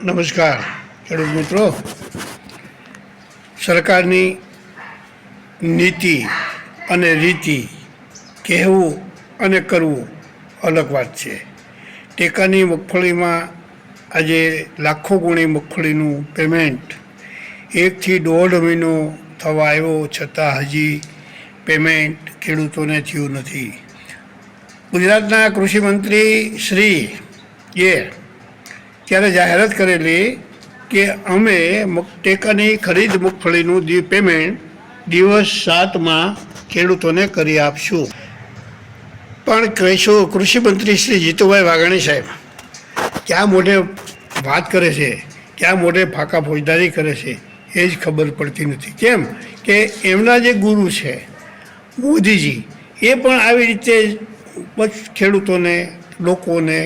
નમસ્કાર ખેડૂત મિત્રો. સરકારની નીતિ અને રીતિ કહેવું અને કરવું અલગ વાત છે. ટેકાની મગફળીમાં આજે લાખો ગુણી મગફળીનું પેમેન્ટ 1 થી 1.5 મહિનો થવા આવ્યો છતાં હજી પેમેન્ટ ખેડૂતોને થયું નથી. ગુજરાતના કૃષિમંત્રી શ્રીએ ત્યારે જાહેરાત કરેલી કે અમે ટેકાની ખરીદ મગફળીનું પેમેન્ટ દિવસ 7માં ખેડૂતોને કરી આપશું. પણ કહીશું કૃષિમંત્રી શ્રી જીતુભાઈ વાઘાણી સાહેબ ક્યાં મોઢે વાત કરે છે, ક્યાં મોઢે ફાંકા ફોજદારી કરે છે એ જ ખબર પડતી નથી. કેમ કે એમના જે ગુરુ છે મોદીજી એ પણ આવી રીતે ખેડૂતોને લોકોને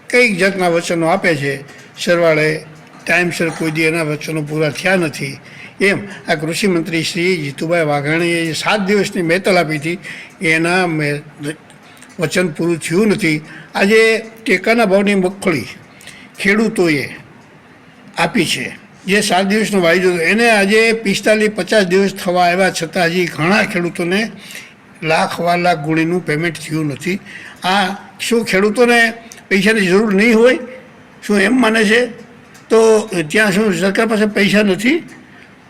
કઈક જાતના વચનો આપે છે, સરવાળે ટાઈમસર કોઈ દી એના વચનો પૂરા થયા નથી. એમ આ કૃષિમંત્રી શ્રી જીતુભાઈ વાઘાણીએ 7 દિવસની મહેતલ આપી હતી, એના વચન પૂરું થયું નથી. આજે ટેકાના ભાવની મગફળી ખેડૂતોએ આપી છે, જે 7 દિવસનો વાયદો એને આજે 45-50 દિવસ થવા આવ્યા છતાં હજી ઘણા ખેડૂતોને લાખ ગુણીનું પેમેન્ટ થયું નથી. આ શું ખેડૂતોને પૈસાની જરૂર નહીં હોય? શું એમ માને છે? તો ત્યાં શું સરકાર પાસે પૈસા નથી?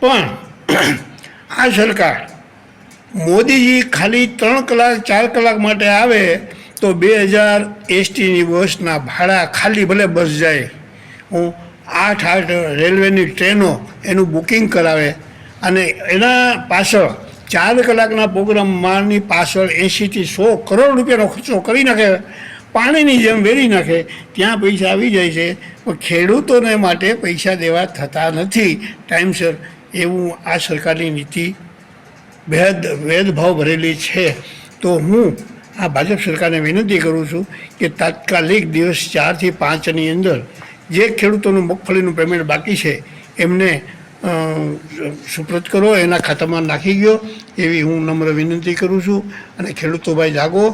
પણ આ સરકાર મોદીજી ખાલી 3 કલાક 4 કલાક માટે આવે તો 2000 એસટીની બસના ભાડા ખાલી ભલે બસ જાય, હું 8 રેલવેની ટ્રેનો એનું બુકિંગ કરાવે અને એના પાછળ 4 કલાકના પ્રોગ્રામમાંની પાછળ 80 થી 100 કરોડ રૂપિયાનો ખર્ચો કરી નાખે, પાણીની જેમ વેરી નાખે. ત્યાં પૈસા આવી જાય છે પણ ખેડૂતોને માટે પૈસા દેવા થતા નથી ટાઈમસર. એવું આ સરકારની નીતિ ભેદભાવ ભરેલી છે. તો હું આ ભાજપ સરકારને વિનંતી કરું છું કે તાત્કાલિક દિવસ 4 થી 5ની અંદર જે ખેડૂતોનું મગફળીનું પેમેન્ટ બાકી છે એમને સુપ્રત કરો, એના ખાતામાં નાખી ગયો એવી હું નમ્ર વિનંતી કરું છું. અને ખેડૂતો ભાઈ જાગો.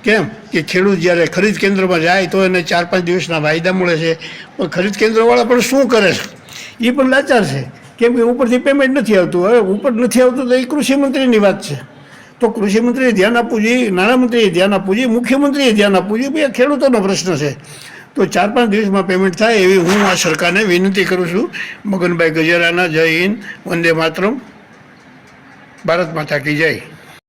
કેમ કે ખેડૂત જ્યારે ખરીદ કેન્દ્રમાં જાય તો એને 4-5 દિવસના વાયદા મળે છે, પણ ખરીદ કેન્દ્રવાળા પણ શું કરે છે એ પણ લાચાર છે. કેમ કે ઉપરથી પેમેન્ટ નથી આવતું. હવે ઉપર નથી આવતું તો એ કૃષિમંત્રીની વાત છે. તો કૃષિમંત્રીએ ધ્યાન આપવું જોઈએ, નાણામંત્રીએ ધ્યાન આપવું જોઈએ, મુખ્યમંત્રીએ ધ્યાન આપવું જોઈએ. ભાઈ આ ખેડૂતોનો પ્રશ્ન છે. તો 4-5 દિવસમાં પેમેન્ટ થાય એવી હું આ સરકારને વિનંતી કરું છું. મગનભાઈ ગજેરાના જય હિન્દ, વંદે માતરમ, ભારત માતા કી જય.